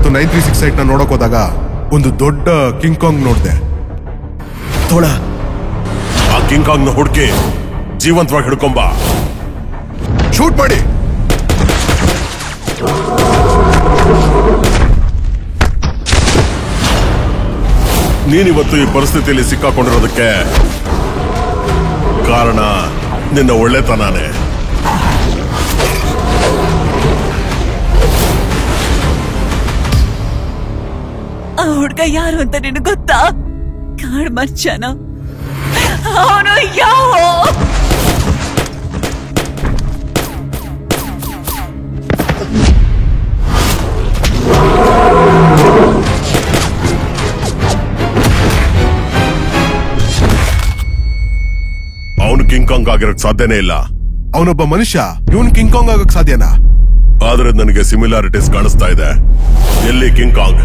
ಇವತ್ತು 936 ಸೈಟ್ ನ ನೋಡಕ್ ಹೋದಾಗ ಒಂದು ದೊಡ್ಡ ಕಿಂಗ್ ಕಾಂಗ್ ನೋಡ್ದೆ. ತೋಳ, ಆ ಕಿಂಗ್ ಕಾಂಗ್ ನ ಹುಡುಕಿ ಜೀವಂತವಾಗಿ ಹಿಡ್ಕೊಂಬ. ಶೂಟ್ ಮಾಡಿ. ನೀನಿವತ್ತು ಈ ಪರಿಸ್ಥಿತಿಯಲ್ಲಿ ಸಿಕ್ಕಾಕೊಂಡಿರೋದಕ್ಕೆ ಕಾರಣ ನಿನ್ನ ಒಳ್ಳೆತನಾನೇ. ಆ ಹುಡ್ಗ ಯಾರು ಅಂತ ನಿನಗೆ ಗೊತ್ತಾ? ಕಾಡ್ ಮರ್ಚನ ಅವನು. ಯಾವ ಅವನು ಕಿಂಗ್ ಕಾಂಗ್ ಆಗಿರಕ್ ಸಾಧ್ಯನೇ ಇಲ್ಲ. ಅವನೊಬ್ಬ ಮನುಷ್ಯ, ಇವನ್ ಕಿಂಗ್ ಕಾಂಗ್ ಆಗಕ್ ಸಾಧ್ಯನಾ? ಆದ್ರೆ ನನಗೆ ಸಿಮಿಲಾರಿಟೀಸ್ ಕಾಣಿಸ್ತಾ ಇದೆ. ಎಲ್ಲಿ ಕಿಂಗ್ ಕಾಂಗ್?